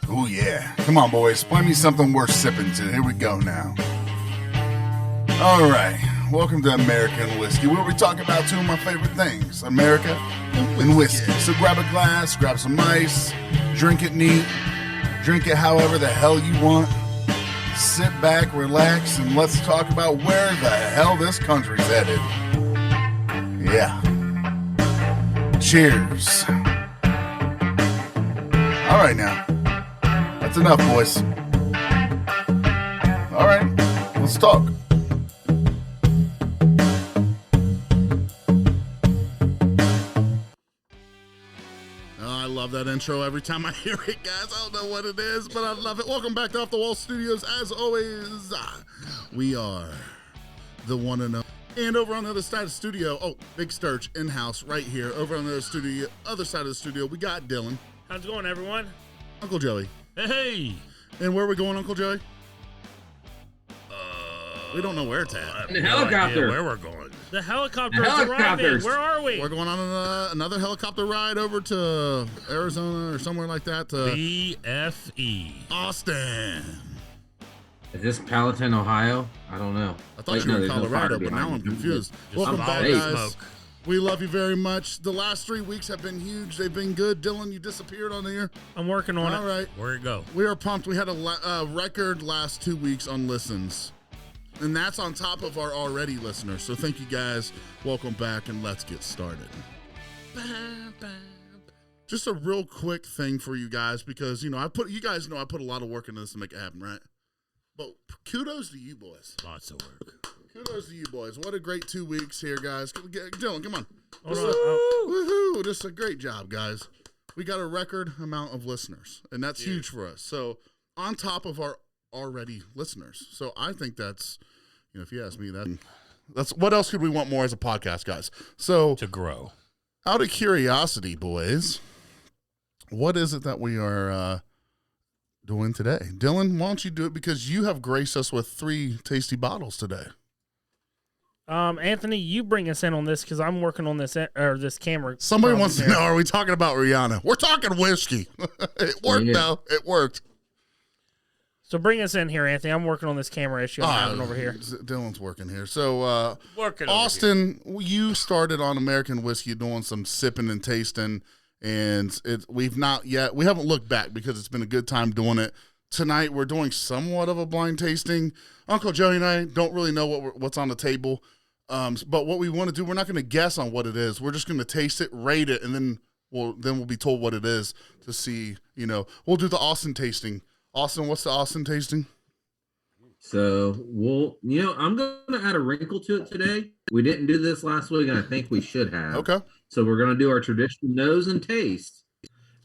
Oh, yeah. Come on, boys. Play me something worth sipping to. Here we go now. All right. Welcome to American Whiskey, where we talk about two of my favorite things, America and whiskey. So grab a glass, grab some ice, drink it neat, drink it however the hell you want. Sit back, relax, and let's talk about where the hell this country's headed. Yeah. Cheers. All right now. That's enough, boys. All right, let's talk. I love that intro every time I hear it, guys. I don't know what it is, but I love it. Welcome back to Off the Wall Studios. As always, we are the one and only. And over on the other side of the studio, Big Sturge in-house right here. Over on the other side of the studio, we got Dylan. How's it going, everyone? Uncle Joey. Hey! And where are we going, Uncle Joey? We don't know where it's at. In the helicopter. Where we're going. The helicopter is arriving. Where are we? We're going on another helicopter ride over to Arizona or somewhere like that. To BFE. Austin. Is this Palatine, Ohio? I don't know. I thought you were in Colorado, but now I'm confused. Welcome back, guys. We love you very much. The last 3 weeks have been huge. They've been good. Dylan, you disappeared on the air. I'm working on it. All right. Where'd it go? We are pumped. We had a record last 2 weeks on listens. And that's on top of our already listeners. So thank you guys. Welcome back, and let's get started. Just a real quick thing for you guys, because you guys know I put a lot of work into this to make it happen, right? But kudos to you boys. Lots of work. Kudos to you boys. What a great 2 weeks here, guys. Dylan, come on. Woohoo! Just a great job, guys. We got a record amount of listeners, and that's huge for us. So on top of our already listeners. So I think that's, if you ask me, that's what else could we want more as a podcast, guys? So to grow. Out of curiosity, boys, what is it that we are doing today? Dylan, why don't you do it, because you have graced us with 3 tasty bottles today. Anthony, you bring us in on this, because I'm working on this camera. Somebody wants to know, are we talking about Rihanna? We're talking whiskey. It worked, though. It worked. So bring us in here, Anthony. I'm working on this camera issue I'm having over here. Dylan's working here. So, working Austin, you started on American Whiskey doing some sipping and tasting, and we haven't looked back because it's been a good time doing it. Tonight, we're doing somewhat of a blind tasting. Uncle Joey and I don't really know what's on the table, but what we want to do, we're not going to guess on what it is. We're just going to taste it, rate it, and then we'll be told what it is to see. We'll do the Austin tasting. Austin, what's the Austin tasting? So, I'm going to add a wrinkle to it today. We didn't do this last week, and I think we should have. Okay. So we're going to do our traditional nose and taste.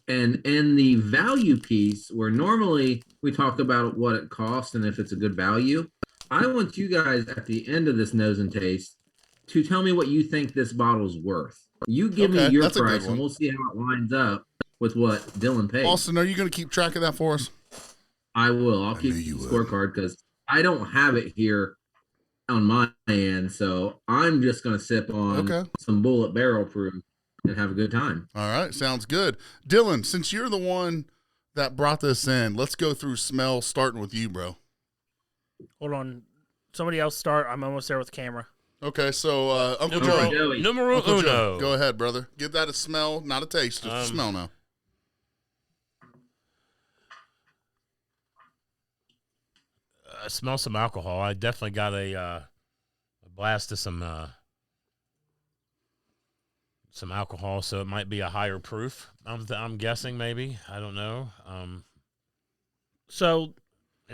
And in the value piece, where normally we talk about what it costs and if it's a good value, I want you guys at the end of this nose and taste to tell me what you think this bottle's worth. You give me your price, and we'll see how it lines up with what Dylan paid. Austin, are you going to keep track of that for us? I will. I'll keep the scorecard because I don't have it here on my end. So I'm just going to sip on some Bullet Barrel Proof and have a good time. All right. Sounds good. Dylan, since you're the one that brought this in, let's go through smell, starting with you, bro. Hold on. Somebody else start. I'm almost there with the camera. Okay. So, Uncle Joey. Numero Uncle uno. Joe, go ahead, brother. Give that a smell, not a taste. Just a smell now. I smell some alcohol. I definitely got a blast of some alcohol, so it might be a higher proof. I'm guessing, maybe. I don't know. So,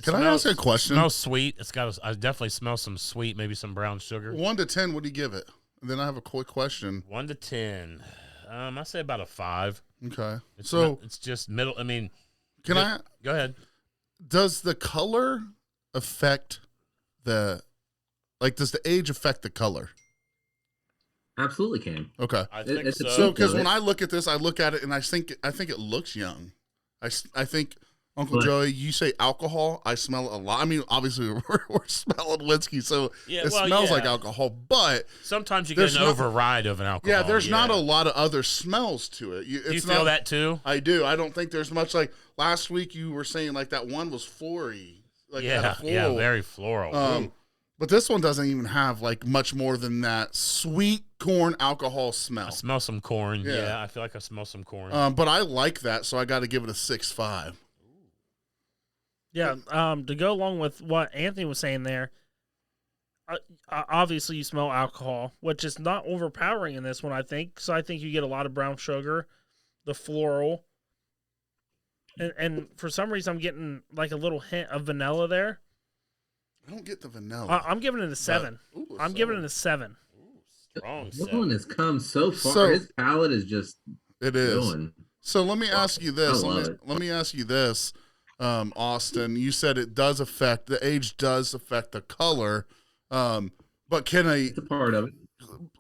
can I ask a question? It smells sweet. I definitely smell some sweet, maybe some brown sugar. 1 to 10, what do you give it? And then I have a quick question. 1 to 10. I say about a 5. Okay. It's just middle. I mean, go ahead. Does the color affect does the age affect the color? Absolutely can. Okay. I think so because when I look at this, I look at it and I think it looks young. I think Uncle Joey, you say alcohol. I smell it a lot. I mean, obviously, we're smelling whiskey, so it smells like alcohol. But sometimes you get an override of an alcohol. Yeah, there's not a lot of other smells to it. Do you feel that too? I do. I don't think there's much. Like last week, you were saying like that one was flory. Like very floral. But this one doesn't even have like much more than that sweet corn alcohol smell. I smell some corn. Yeah, I feel like I smell some corn. But I like that, so I got to give it a 6.5. Yeah, to go along with what Anthony was saying there, obviously you smell alcohol, which is not overpowering in this one, I think. So I think you get a lot of brown sugar, the floral, and for some reason I'm getting like a little hint of vanilla there. I don't get the vanilla. I'm giving it a 7. I'm giving it a 7. Strong. This one has come so far. So, his palate is just going. So let me ask you this. Let me ask you this. Austin, you said the age does affect the color, but it's a part of it.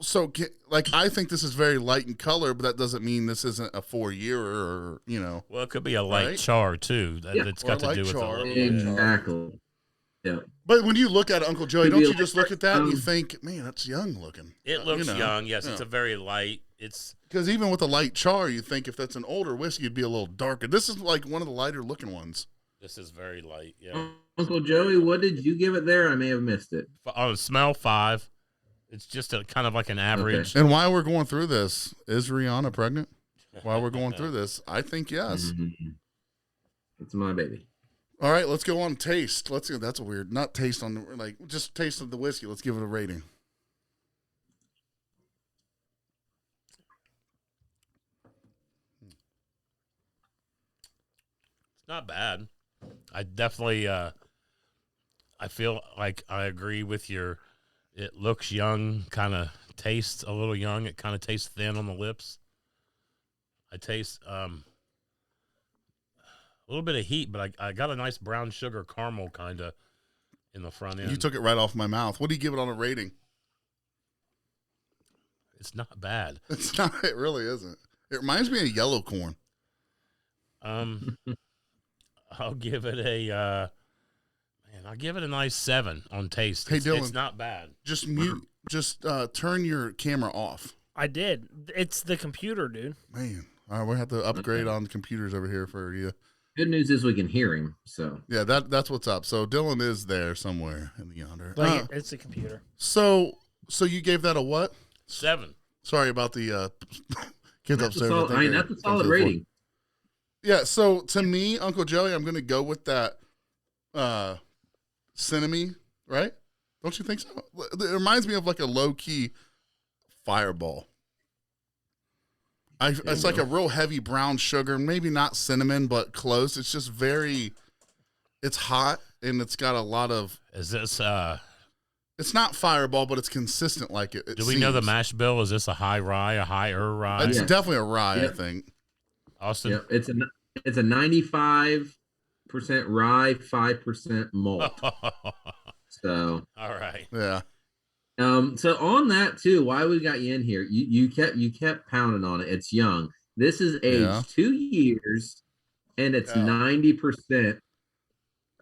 So I think this is very light in color, but that doesn't mean this isn't a 4-year or, Well, it could be a light char too. That's got to do with it. Exactly. Yeah. But when you look at it, Uncle Joey, don't you just look at that and you think, man, that's young looking. It looks young. Yes, it's a very light. Because even with a light char, you think if that's an older whiskey, it'd be a little darker. This is like one of the lighter looking ones. This is very light. Yeah. Uncle Joey, what did you give it there? I may have missed it. On smell 5. It's just a kind of like an average. Okay. And while we're going through this, is Rihanna pregnant? While we're going through this, I think yes. Mm-hmm. It's my baby. All right, let's go on taste. Let's see. That's a weird. Not taste on just taste of the whiskey. Let's give it a rating. It's not bad. I definitely. I feel like I agree with your. It looks young, kind of tastes a little young. It kind of tastes thin on the lips. I taste a little bit of heat, but I got a nice brown sugar caramel kind of in the front end. You took it right off my mouth. What do you give it on a rating? It's not bad. It's not. It really isn't. It reminds me of yellow corn. I'll give it a. I'll give it a nice 7 on taste. Hey, Dylan, it's not bad. Just mute. Just turn your camera off. I did. It's the computer, dude. Man, all right, we'll have to upgrade on computers over here for you. Good news is we can hear him. So yeah, that's what's up. So Dylan is there somewhere in the yonder. It's the computer. So you gave that a what? 7. Sorry about the kids upstairs. That's a solid rating. Yeah. So to me, Uncle Joey, I'm going to go with that. Cinnamon, right? Don't you think so? It reminds me of like a low-key Fireball. It's like a real heavy brown sugar, maybe not cinnamon, but close. It's just it's hot, and it's got a lot of... Is this... It's not Fireball, but it's consistent like it Do we know the mash bill? Is this a high rye, a higher rye? It's definitely a rye, I think. Austin? Yeah, it's a 95% rye, 5% malt. So all right. Yeah. So on that too, why we got you in here? You kept pounding on it. It's young. This is aged 2 years, and it's 90%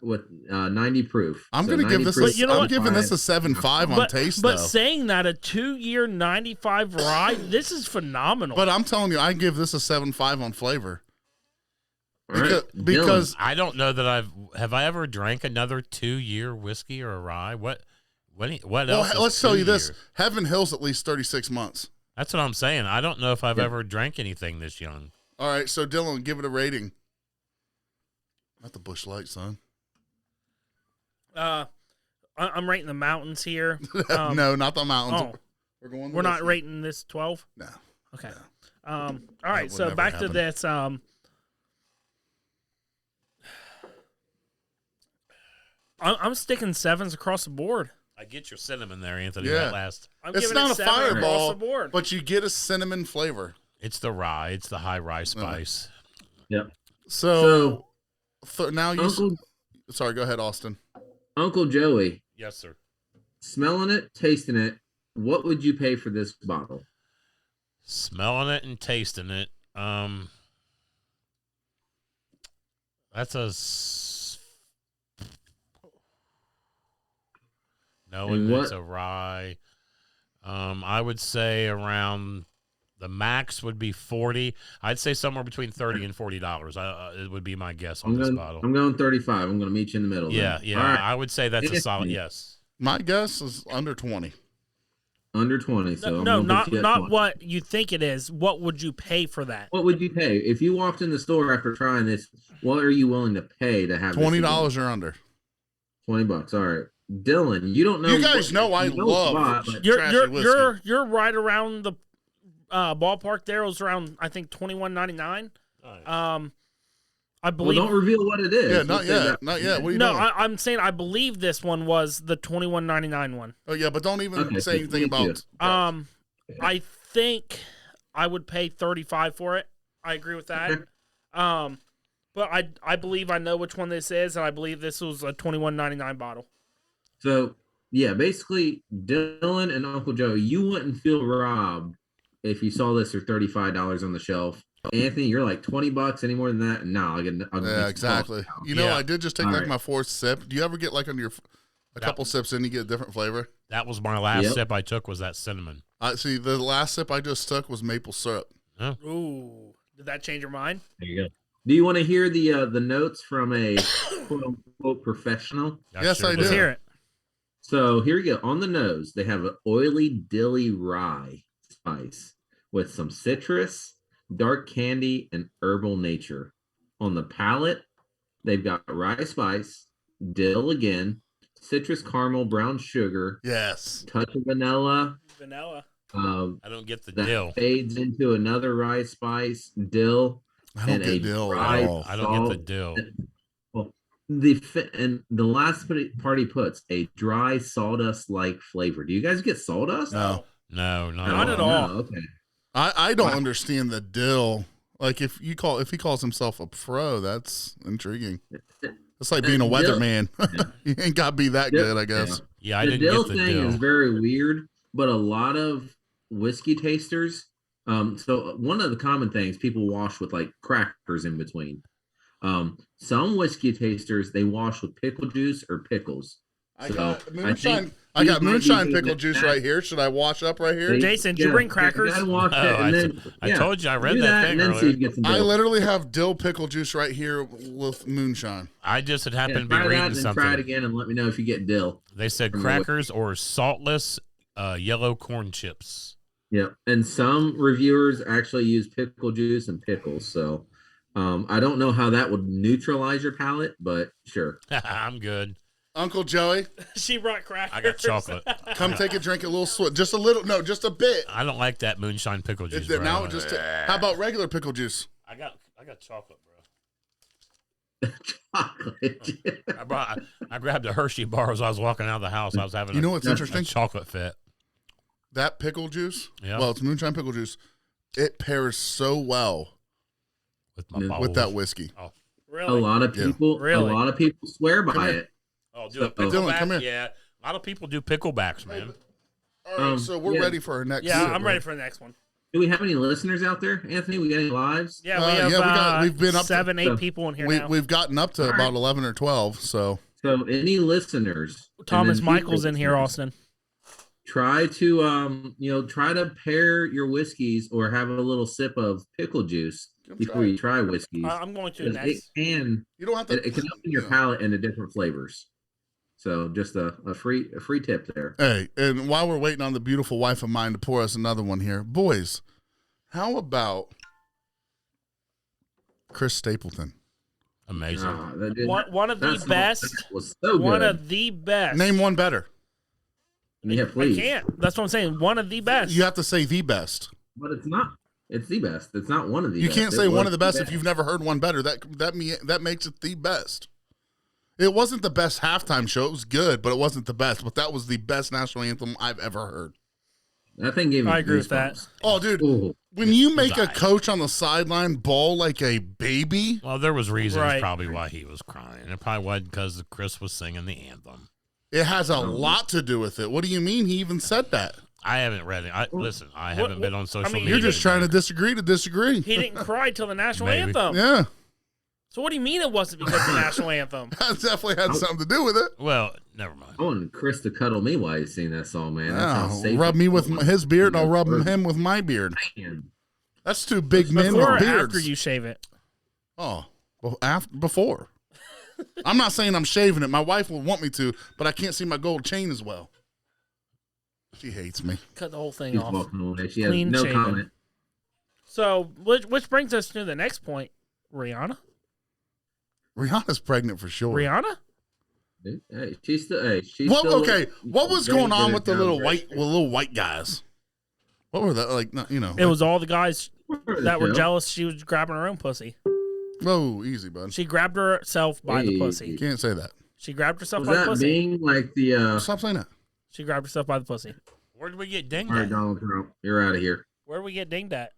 with 90 proof. I'm gonna give this. I'm giving this a 7.5 on taste. But saying that a 2-year 95 rye, this is phenomenal. But I'm telling you, I give this a 7.5 on flavor. Because I don't know that have I ever drank another 2-year whiskey or a rye. What else? Well, let's tell you this: Heaven Hill's at least 36 months. That's what I'm saying. I don't know if I've ever drank anything this young. All right, so Dylan, give it a rating. Not the Busch Light, son. I'm rating the mountains here. No, not the mountains. Oh, we're not rating this 12. No. Okay. All right. So back to this. I'm sticking 7s across the board. I get your cinnamon there, Anthony. Yeah. That last. It's not a Fireball, the board. but you get a cinnamon flavor. It's the rye. It's the high rye spice. Yep. So now sorry, go ahead, Austin. Uncle Joey. Yes, sir. Smelling it, tasting it, what would you pay for this bottle? Smelling it and tasting it. That's knowing And it's a rye. I would say around the max would be 40. I'd say somewhere between $30 and $40. It would be my guess on this bottle. I'm going 35. I'm going to meet you in the middle. Yeah, then. yeah. All right. I would say that's a solid yes. My guess is under 20. Under 20. So No, I'm gonna put you at not 20. what you think it is. What would you pay for that? What would you pay if you walked in the store after trying this? What are you willing to pay to have this $20 again? or under. $20. All right, Dylan. You don't know. You guys know I love spot, but You're right around the ballpark. There it was around I think $21.99. I believe. Well, don't reveal what it is. Yeah, not yet. Not yet. What are you No, doing? I'm saying I believe this one was the $21.99 one. Oh, yeah, but don't even Okay, say anything me about. too. I think I would pay 35 for it. I agree with that. Okay. But I believe I know which one this is, and I believe this was a $21.99 bottle. So yeah, basically, Dylan and Uncle Joe, you wouldn't feel robbed if you saw this for $35 on the shelf. Anthony, you're like $20 any more than that? No, I'll get Yeah, exactly. You know, Yeah. I did just take All like right. my fourth sip. Do you ever get like on your a couple sips in, you get a different flavor? That was my last Yep. sip I took was that cinnamon. I see. The last sip I just took was maple syrup. Ooh, did that change your mind? There you go. Do you want to hear the notes from a quote unquote professional? Yes, I did. do. Let's hear it. So here you go. On the nose, they have an oily dilly rye spice with some citrus, dark candy, and herbal nature. On the palate, they've got rye spice, dill again, citrus caramel, brown sugar, Yes. touch of vanilla. Vanilla. I don't get the That dill. fades into another rye spice, dill, I don't and get a dill dry at all. I don't get the salt. dill. Well, and the last party puts a dry sawdust like flavor. Do you guys get sawdust? No. No, Not at No, all. okay. I don't Wow. understand the dill. Like if he calls himself a pro, that's intriguing. It's like being a Dill- weatherman. You ain't got to be that Dill- good, I guess. Yeah, I The didn't dill get the thing dill. is very weird, but a lot of whiskey tasters. So one of the common things people wash with like crackers in between. Some whiskey tasters they wash with pickle juice or pickles. I So, got I moonshine. think I got he might be moonshine doing pickle it juice back. right here. Should I wash up right here? Jason, did you bring crackers? You gotta wash No, it, and then, I told you I read do that thing and then see earlier. if you get some I dill. literally have dill pickle juice right here with moonshine. I just had happened to be Try that reading and then something. try it again and let me know if you get dill. They said From the crackers or saltless yellow corn chips. Yeah, and some reviewers actually use pickle juice and pickles. So I don't know how that would neutralize your palate, but sure. I'm good. Uncle Joey, She brought crackers. I got chocolate. come take a drink, a little swig, just a little. No, just a bit. I don't like that moonshine pickle juice. Bro. Now just how about regular pickle juice? I got chocolate, bro. Chocolate. I grabbed a Hershey bar as I was walking out of the house. I was having You know what's a interesting? chocolate fit. That pickle juice. Yeah. Well, it's moonshine pickle juice. It pairs so well With my With balls. with that whiskey. A Really? lot of Yeah. people, Really? a lot of people swear Come by here. it. Oh, do a So- pickleback? Dylan, come here. Yeah. A lot of people do picklebacks, man. All right, so we're yeah. ready for our next. Yeah, sip, I'm right? ready for the next one. Do we have any listeners out there, Anthony? We got any lives? Yeah, we have we've been up to- 7, 8 so people in here We now. we've gotten up to All right. about 11 or 12. So So any listeners? and Thomas then Michael's future in here, listeners, Austin. Try to try to pair your whiskeys or have a little sip of pickle juice Come before try it. you try whiskeys. I'm going to 'Cause next. it you don't have to. can open your yeah. palate into different flavors. So just a free tip there. Hey, and while we're waiting on the beautiful wife of mine to pour us another one here, boys, how about Chris Stapleton? Amazing. Ah, that did- One of the that's not- best. that was so good. One of the best. Name one better. Yeah, I please. can't. That's what I'm saying. One of the best. You have to say the best. But it's not. It's the best. It's not one of the You best. can't It say one was of the best if you've never heard one better. That makes it the best. It wasn't the best halftime show. It was good, but it wasn't the best. But that was the best national anthem I've ever heard. That thing gave me I agree with that. goosebumps. Oh, dude, Ooh. when you make a Died. coach on the sideline bawl like a baby, Well, there was reasons Right. probably why he was crying. It probably wasn't because Chris was singing the anthem. it has a lot to do with it. What do you mean? He even said that. I haven't read it. Listen, I haven't been on social mean, media. You're just trying to disagree to disagree. He didn't cry till the national Maybe. anthem. Yeah. So what do you mean it wasn't because of the national anthem? That definitely had something to do with it. Well, never mind. I want Chris to cuddle me while he's singing that song, man. That's how Oh, safe rub me with his beard, and I'll rub Perfect. him with my beard. Man. That's two big men Before or with beards. after you shave it? Oh, well, before. I'm not saying I'm shaving it. My wife will want me to, but I can't see my gold chain as well. She hates me. Cut the whole thing She's off. walking away. She has Clean no shaven. comment. So, which brings us to the next point. Rihanna? Rihanna's pregnant for sure. Rihanna? Hey, she's still. Hey, she's Well, still. okay. What was very going on good with the at little white guys? What were that like? You know. It was all the guys that were Show. jealous she was grabbing her own pussy. Whoa, easy, bud. She grabbed herself by the Hey. pussy. Can't say that. She grabbed herself Was by the that pussy. being like the? Stop saying that. She grabbed herself by the pussy. Where did we get dinged All right, at? Donald Trump, you're out of here. Where do we get dinged at?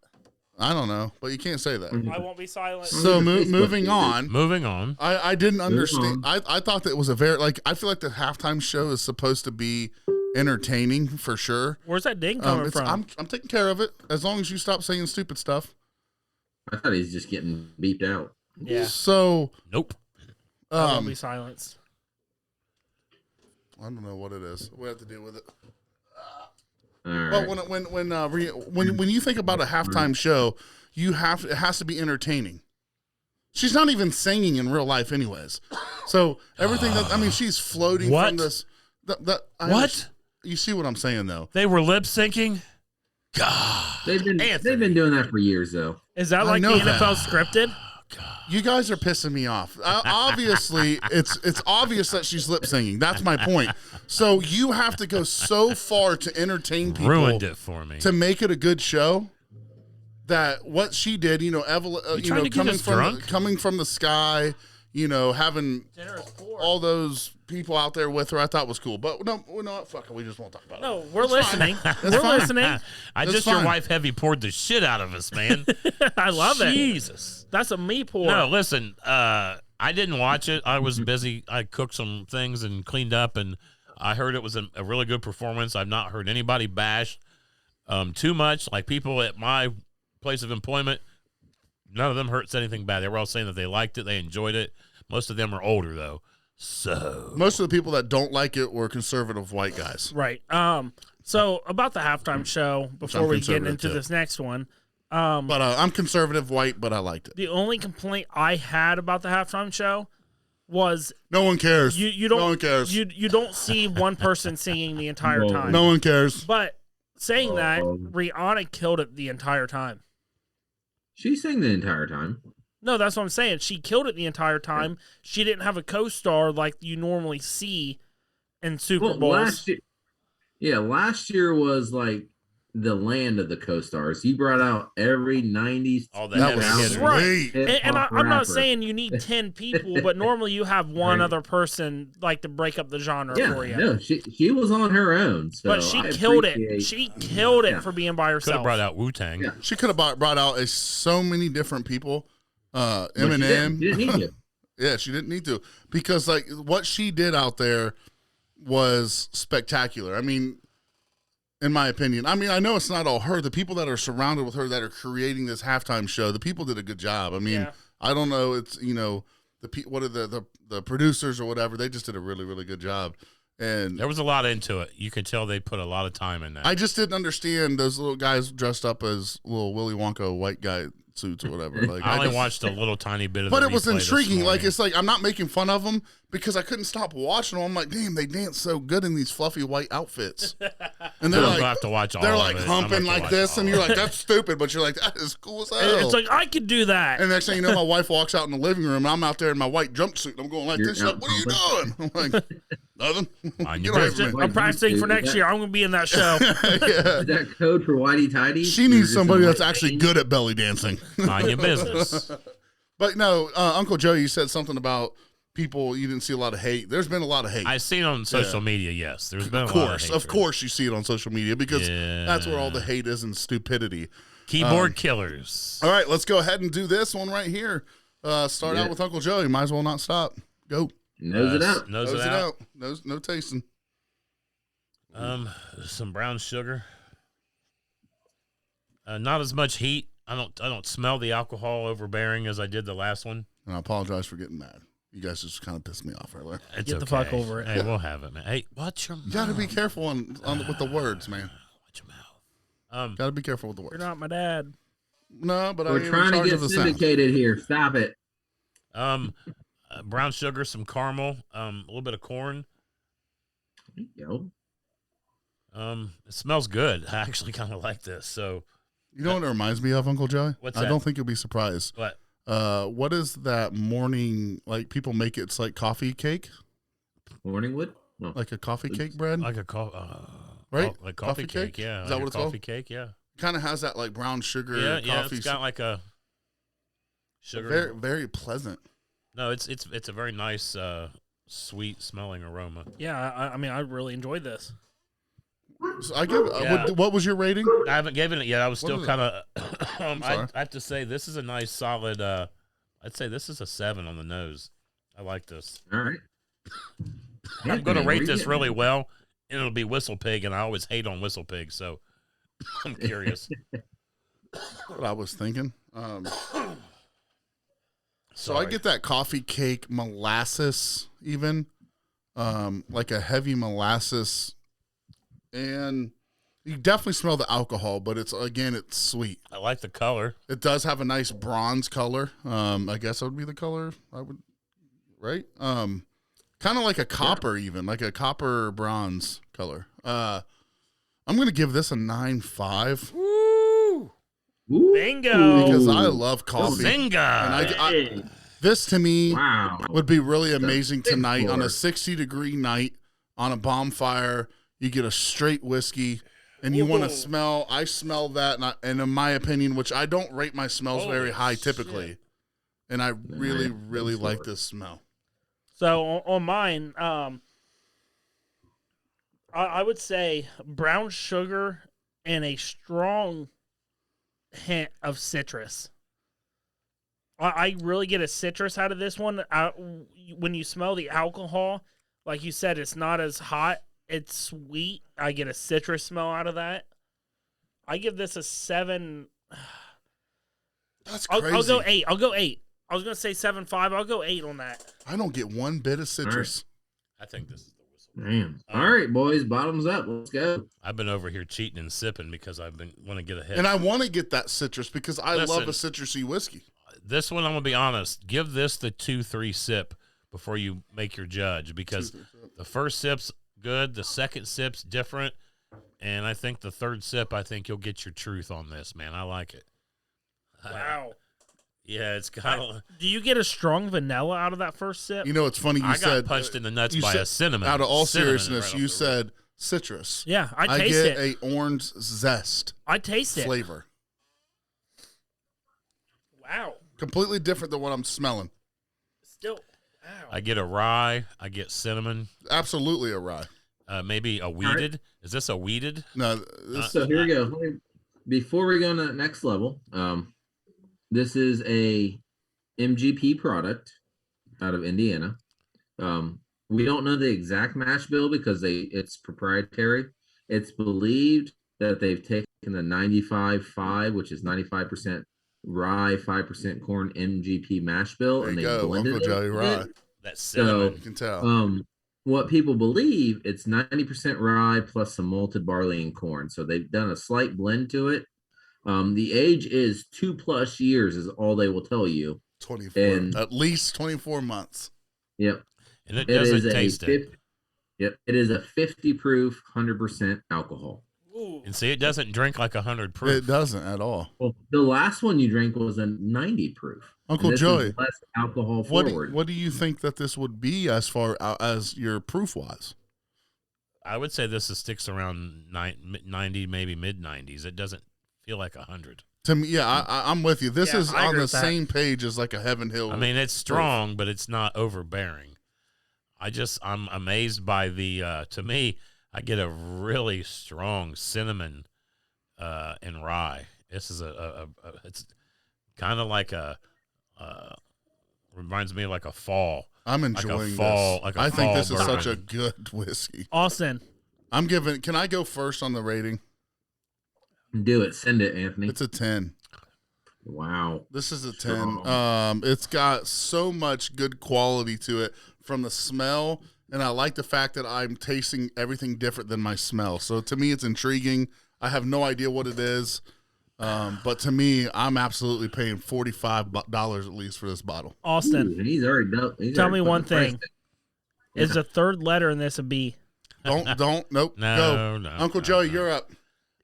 I don't know, but you can't say that. I won't be silent. So Facebook moving page. on. Moving on. I didn't understand. on. I thought that it was a very I feel like the halftime show is supposed to be entertaining for sure. Where's that ding coming from? I'm taking care of it as long as you stop saying stupid stuff. I thought he's just getting beeped out. Yeah. So Nope. I won't be silenced. I don't know what it is. We have to deal with it. All right. But when you think about a halftime show, it has to be entertaining. She's not even singing in real life, anyways. So everything she's floating What? from this. What? You see what I'm saying, though? They were lip syncing? God. they've been doing that for years, though. Is that I like the know that. NFL scripted? You guys are pissing me off. Obviously, it's obvious that she's lip singing. That's my point. So you have to go so far to entertain people, Ruined it for me. to make it a good show. That what she did, trying to get us drunk? coming from the sky, having all those people out there with her, I thought was cool. But no, fuck it, we just won't talk about it. No, we're listening. We're fine. listening. I That's just your fine. wife heavy poured the shit out of us, man. I love it. Jesus. That's a me pour. No, listen. I didn't watch it. I was busy. I cooked some things and cleaned up, and I heard it was a really good performance. I've not heard anybody bash too much. Like people at my place of employment, none of them said anything bad. They were all saying that they liked it, they enjoyed it. Most of them are older though. So Most of the people that don't like it were conservative white guys. Right. So about the halftime show, before I'm we get conservative, into too. this next one, But I'm conservative white, but I liked it. the only complaint I had about the halftime show was No one cares. you don't No one cares. you don't see one person singing the entire time. No one cares. But saying that, Rihanna killed it the entire time. She sang the entire time. No, that's what I'm saying. She killed it the entire time. She didn't have a co-star like you normally see in Super Bowls. Last year was like the land of the co-stars. You brought out every 90s. all the That heavy was hitters. sweet. And hip-hop I'm not rapper. saying you need 10 people, but normally you have one Right. other person like to break up the genre for you. No, she was on her own. So But she I killed it. appreciate- She killed it Yeah. for being by Could herself. have brought out Wu-Tang. Yeah. She could have brought out so many different people. But she Eminem. didn't need to. Yeah, she didn't need to, because like what she did out there was spectacular. I mean, in my opinion, I know it's not all her. The people that are surrounded with her that are creating this halftime show, the people did a good job. I mean, Yeah. I don't know. It's what are the producers or whatever? They just did a really, really good job. And There was a lot into it. You could tell they put a lot of time in that. I just didn't understand those little guys dressed up as little Willy Wonka white guy suits or whatever. Like I only just- watched a little tiny bit of But the it was replay this intriguing. Like, morning. it's like, I'm not making fun of them because I couldn't stop watching them. I'm like, damn, they dance so good in these fluffy white outfits. And they're I'm like, gonna have to watch all they're of like it. I'm humping gonna have to like watch this, all and of you're it. like, that's stupid. But you're like, that is cool as hell. It's like, I could do that. And next thing you know, my wife walks out in the living room, and I'm out there in my white jumpsuit, and I'm going like You're this. She's like, out what are you doing? I'm like, nothing. Mind You your don't have business. to- I'm practicing for next year. I'm going to be in that show. Yeah. Is that code for whitey tighty? She needs somebody that's actually good at belly dancing. Mind your business. But no, Uncle Joe, you said something about people. You didn't see a lot of hate. There's been a lot of hate. I see it on social media. Yes, there's been a Of lot course, of of hatred. course, you see it on social media because Yeah. that's where all the hate is and stupidity. Keyboard killers. All right, let's go ahead and do this one right here. Start out with Uncle Joe. You might as well not stop. Go. Nose it out. Nose it out. No tasting. Some brown sugar. Not as much heat. I don't smell the alcohol overbearing as I did the last one. and I apologize for getting mad. You guys just kind of pissed me off earlier. It's Get the fuck over it. Hey, we'll have it, man. Hey, watch your mouth. You got to be careful with the words, man. Watch your mouth. Got to be careful with the You're words. not my dad. No, but I We're am in trying to charge get of the sound. syndicated here. Stop it. Brown sugar, some caramel, a little bit of corn. There you go. It smells good. I actually kind of like this. So, You know what it reminds me of, Uncle Joey? What's I that? don't think you'll be surprised. what? What is that morning, like people make it's like coffee cake? Morningwood? No. Like a coffee cake bread? Like a Right? like Coffee coffee cake? cake. Yeah. Is that like what a it's called? coffee cake. Yeah. Kind of has that like brown sugar Yeah. coffee. It's got like a sugar. Very, very pleasant. No, it's a very nice, sweet smelling aroma. Yeah, I mean, I really enjoyed this. So I give. Yeah. What was your rating? I haven't given it yet. I was What still is it? kind of. sorry. I have to say this is a nice solid. I'd say this is a 7 on the nose. I like this. All right. I'm going to Anthony, rate where this you really getting well, and it'll be Whistle Pig, and I always hate on Whistle Pig, so I'm curious. What I was thinking. So I Sorry. get that coffee cake molasses, even like a heavy molasses, and you definitely smell the alcohol. But it's sweet. I like the color. It does have a nice bronze color. I guess that would be the color I would, right? Kind of like a copper, even like a copper bronze color. I'm gonna give this a 9.5 Woo! Ooh. Bingo! because I love coffee. Zinga! And Hey. this to me Wow. would be really amazing big tonight on a floor. 60-degree night on a bonfire. You get a straight whiskey, and you want to smell. I smell that, and in my opinion, which I don't rate my smells very Holy high typically, shit. and I really, Nice. really like this smell. So on mine, I would say brown sugar and a strong hint of citrus. I really get a citrus out of this one. When you smell the alcohol, like you said, it's not as hot. It's sweet. I get a citrus smell out of that. I give this a 7. That's I'll crazy. go 8. I'll go 8. I was gonna say 7.5. I'll go 8 on that. I don't get one bit of citrus. I think this is the Whistle. Man. All right, boys. Bottoms up. Let's go. I've been over here cheating and sipping because I've been want to get ahead. And I want to get that citrus because I love a Listen. citrusy whiskey. This one, I'm gonna be honest. Give this the 2-3 sip before you make your judge, because the first sip's good, the second sip's different, and I think the third sip, I think you'll get your truth on this, man. I like it. Wow. Yeah, it's kind of. Do you get a strong vanilla out of that first sip? You know, it's funny. You I said got punched in the nuts you by said- a cinnamon. Out of all Cinnamon seriousness, right off you the said citrus. Yeah, I I taste get it. a orange zest I taste it. flavor. Wow. Completely different than what I'm smelling. Still. Wow. I get a rye. I get cinnamon. Absolutely a rye. Maybe a weeded. Is this a weeded? No, this, So here we go. Before we go to the next level, this is a MGP product out of Indiana. We don't know the exact mash bill because it's proprietary. It's believed that they've taken the 95.5, which is 95% rye, 5% corn MGP mash bill, there and you they go. blended Uncle Joey it. rye. That You cinnamon. can tell. What people believe, it's 90% rye plus some malted barley and corn. So they've done a slight blend to it. The age is 2+ years is all they will tell you. 24. and- At least 24 months. Yep. And it It doesn't is taste it. Yep. It is a 50 proof, 100% alcohol. Ooh. And see, it doesn't drink like 100 proof. It doesn't at all. Well, the last one you drank was a 90 proof. Uncle And this is Joey, less alcohol What forward. do you think that this would be as far as your proof wise? I would say this sticks around 90, maybe mid 90s. It doesn't feel like 100. To me, yeah, I'm with you. This Yeah, is I on agree the with that. same page as like a Heaven Hill. I mean, it's strong, but it's not overbearing. I'm amazed by the, to me, I get a really strong cinnamon and rye. This is it's kind of like reminds me of like a fall. I'm enjoying fall- this. like a I think fall this is such a bourbon. good whiskey. Austin. Can I go first on the rating? Do it. Send it, Anthony. It's a 10. Wow. This is a 10. Strong. It's got so much good quality to it from the smell, and I like the fact that I'm tasting everything different than my smell. So to me, it's intriguing. I have no idea what it is, but to me, I'm absolutely paying $45 at least for this bottle. Austin, Ooh, he's already done. tell me one thing. Is the third letter in this a B? Nope. No, Go. no. Uncle no, Joey, no. you're up.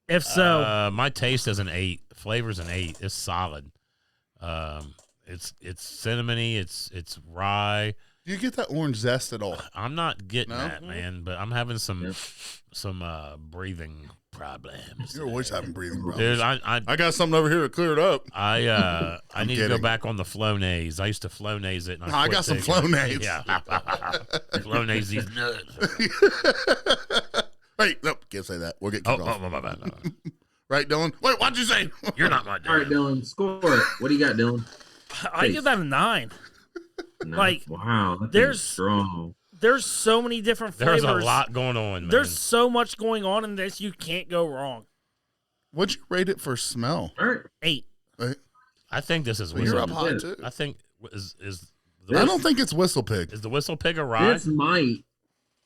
If so, My taste is an 8. Flavor's an 8. It's solid. It's cinnamony. It's rye. Do you get that orange zest at all? I'm not getting No? that, man, but I'm having some breathing problems. You're always having breathing Dude, problems. I got something over here to clear it up. I need to go kidding. back on the Flonase. I used to Flonase it. And I quit got some taking it. Flonase. Yeah, Flonase these nuts. Wait, nope, can't say that. We'll get kicked off. My bad. No. Right, Dylan? Wait, what'd you say? You're not my All right, dad. Dylan, score it. What do you got, Dylan? I give that a 9. No. Like, wow, that there's- thing's strong. There's so many different flavors. There's a lot going on, man. There's so much going on in this. You can't go wrong. What'd you rate it for smell? All right. 8. I think this is Well, you're whistle. up high, too. I think is I don't think it's Whistle Pig. is the whistle pig a rye? This might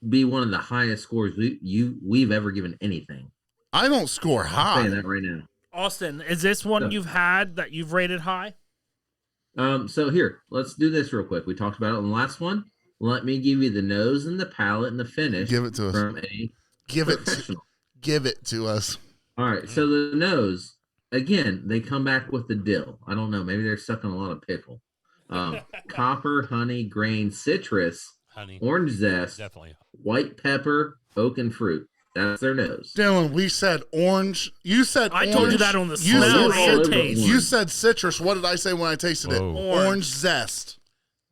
be one of the highest scores we've ever given anything. I don't score I'm high. saying that right now. Austin, is this one Yeah. you've had that you've rated high? So here, let's do this real quick. We talked about it in the last one. Let me give you the nose and the palate and the finish. Give it to us. From a Give it professional. to us. All right. So the nose, again, they come back with the dill. I don't know. Maybe they're stuck in a lot of pickle. Copper, honey, grain, citrus, Honey, orange zest, definitely. white pepper, oak, and fruit. That's their nose. Dylan, we said orange. You said I orange. told you that on the You smell said and cit- taste. You said citrus. What did I say when I tasted it? Whoa. Orange zest.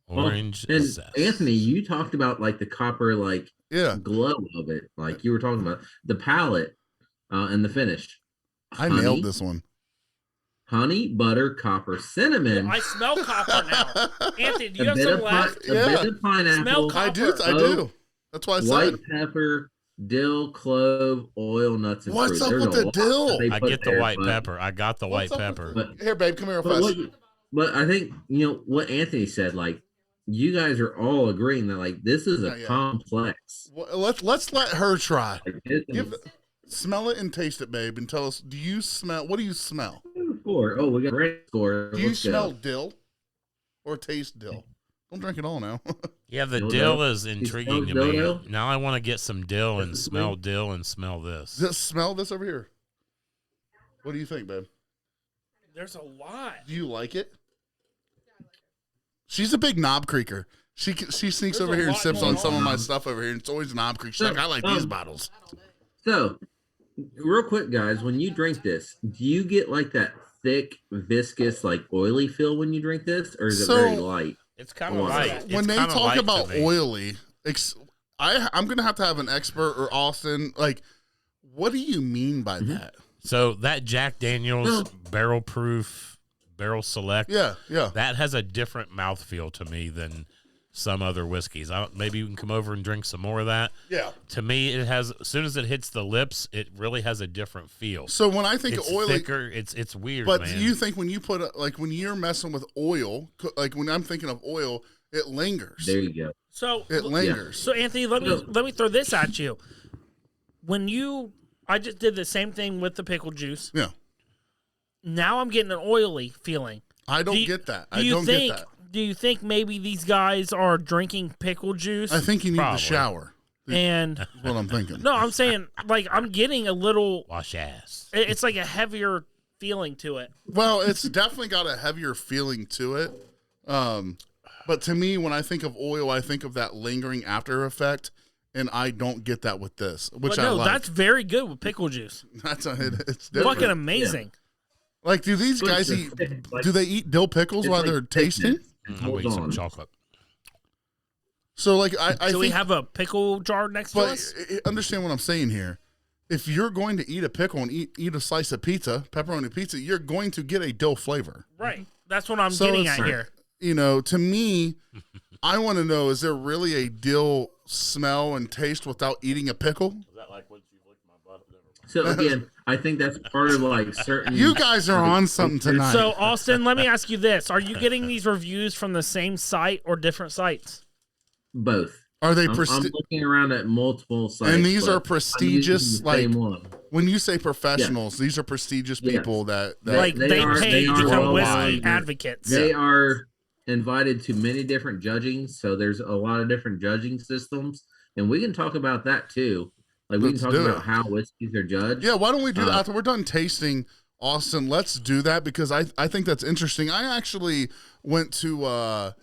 Orange And zest. Anthony, you talked about like the copper, like Yeah, glow of it. Like you were talking about the palate and the finish. I nailed this one. Honey, butter, copper, cinnamon. I smell copper now. Anthony, do you a have bit some of left? a Yeah. bit of pineapple, Smell I do. I Oh, do. That's why I said. white pepper, dill, clove, oil, nuts, and What's fruit. up There's with a the lot dill? that they I put get the there, white but- pepper. I got the white What's up pepper. with Here, babe, come here real But fast. but I think what Anthony said. Like you guys are all agreeing that like this is Not a yet. complex. Well, let's let her try. Like, this Give is- smell it and taste it, babe, and tell us. Do you smell? What do you smell? score. Oh, we got a great score. Do you Let's go. smell dill or taste dill? Don't drink it all now. Yeah, the Dildo? dill is You intriguing to smell me. dildo? Now I want to get some dill and Definitely. smell dill and smell this. Just smell this over here. What do you think, babe? There's a lot. Do you like it? She's a big knob creaker. She sneaks There's over a here and lot sips going on some of on. my stuff over here, and it's always knob creaker. She's like, I like these bottles. So, real quick, guys, when you drink this, do you get like that thick, viscous, like oily feel when you drink this, or is it So- very light? It's kind Wow. of light. When It's they kinda talk light to about me. oily, I'm gonna have to have an expert or Austin. Like, what do you mean by that? So that Jack Daniels No. barrel proof, barrel select, Yeah, yeah. that has a different mouthfeel to me than some other whiskeys. Maybe you can come over and drink some more of that. Yeah. To me, it has, as soon as it hits the lips, it really has a different feel. So when I think It's of oily, thicker. It's weird, but man. do you think when you put like when you're messing with oil, like when I'm thinking of oil, it lingers. There you go. So It lingers. So Anthony, let me throw this at you. I just did the same thing with the pickle juice. Yeah. Now I'm getting an oily feeling. I don't Do you- get that. Do I you don't think? get that. Do you think maybe these guys are drinking pickle juice? I think you need Probably. to shower. and That's what I'm thinking. no, I'm saying like I'm getting a little. Wash ass. It's like a heavier feeling to it. Well, it's definitely got a heavier feeling to it. But to me, when I think of oil, I think of that lingering after effect, and I don't get that with this, which But I no, like. that's very good with pickle juice. It's different. Fucking amazing. Like, do these guys eat? Do they eat dill pickles It's while like they're tasting? thickness. I'm Hold eating some on. chocolate. So, like, I So think, we have a pickle jar next to but us. understand what I'm saying here. If you're going to eat a pickle and eat a slice of pizza, pepperoni pizza, you're going to get a dill flavor. Right. That's what I'm So getting it's- at here. You know, to me, I want to know: is there really a dill smell and taste without eating a pickle? Is that like what you licked my butt? So again, I think that's part of like certain. You guys are on something tonight. So, Austin, let me ask you this: are you getting these reviews from the same site or different sites? Both. Are they I'm looking around at multiple sites, and these but are I'm prestigious, using the like same one. when you say professionals, these are prestigious people that Like they pay to become whiskey advocates. They are invited to many different judging, so there's a lot of different judging systems, and we can talk about that too. Like we can talk about how whiskeys are judged. Yeah, why don't we do that after we're done tasting, Austin? Let's do that because I think that's interesting. I actually went to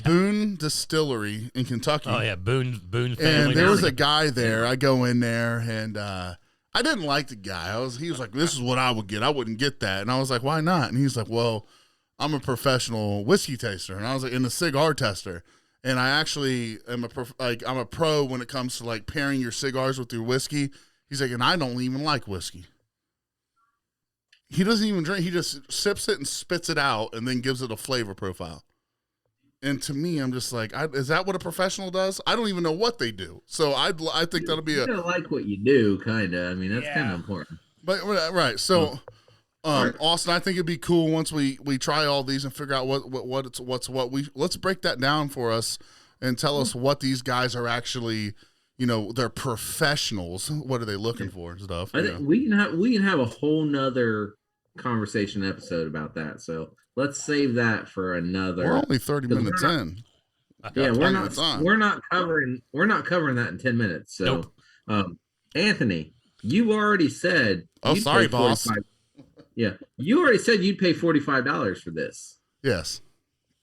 Boone Distillery in Kentucky. Oh yeah, Boone family. And there was a guy there. I go in there and I didn't like the guy. He was like, "This is what I would get. I wouldn't get that." And I was like, "Why not?" And he's like, "Well, I'm a professional whiskey taster." And I was like, "And a cigar tester." And I actually am I'm a pro when it comes to like pairing your cigars with your whiskey. He's like, "And I don't even like whiskey." He doesn't even drink. He just sips it and spits it out and then gives it a flavor profile. And to me, I'm just like, is that what a professional does? I don't even know what they do. So I think that'll be you gotta like what you do, kind of. I mean, that's kind of important. But right, so Austin, I think it'd be cool once we try all these and figure out what's what. Let's break that down for us and tell us what these guys are actually. They're professionals. What are they looking for and stuff? I think we can have a whole nother conversation episode about that. So let's save that for another. We're only 30 minutes in. Yeah, we're not covering that in 10 minutes. So Anthony, you already said sorry, boss. Yeah, you already said you'd pay $45 for this. Yes,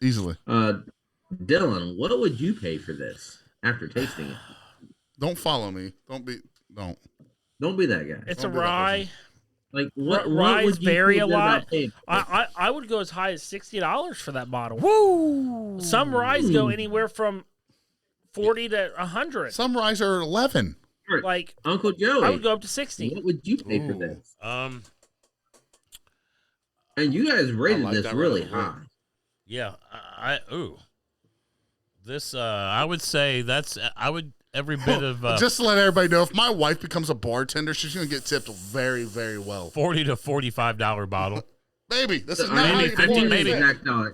easily. Dylan, what would you pay for this after tasting it? Don't follow me. Don't be that guy. It's a rye. Like what rye would is very a lot. paying? I would go as high as $60 for that bottle. Woo! Some ryes go anywhere from 40 to 100. Some ryes are 11. Like Uncle Joey, I would go up to 60. What would you pay for this? And you guys rated this really high. Yeah, this I would say every bit of just to let everybody know, if my wife becomes a bartender, she's gonna get tipped very, very well. $40 to $45 bottle. Maybe this is maybe 50,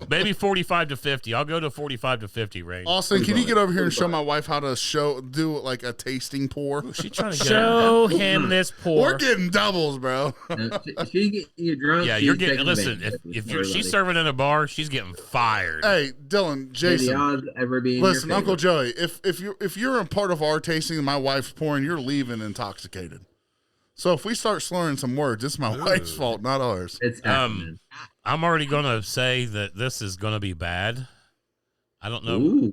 maybe 45 to 50. I'll go to 45 to 50 range. Austin, can you get over here and show my wife how to do like a tasting pour? Ooh, she trying to show him this pour. We're getting doubles, bro. She get you drunk. Yeah, you're getting. Listen, if she's serving in a bar, she's getting fired. Hey, Dylan, Jason. The odds ever being listen, Uncle Joey, if you're a part of our tasting and my wife's pouring, you're leaving intoxicated. So if we start slurring some words, it's my wife's fault, not ours. It's happening. I'm already going to say that this is going to be bad. I don't know. Ooh.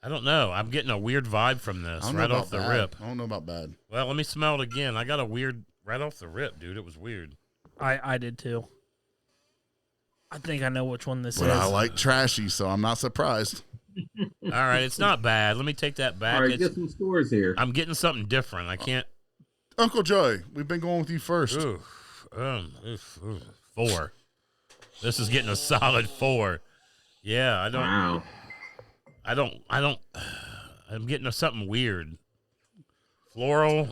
I don't know. I'm getting a weird vibe from this right off the rip. I don't know about bad. Well, let me smell it again. I got a weird right off the rip, dude. It was weird. I did too. I think I know which one this is. I like trashy, so I'm not surprised. All right, it's not bad. Let me take that back. All right, get some scores here. I'm getting something different. I can't. Uncle Joey, we've been going with you first. 4. This is getting a solid 4. Yeah, I don't. Wow. I'm getting something weird. Floral.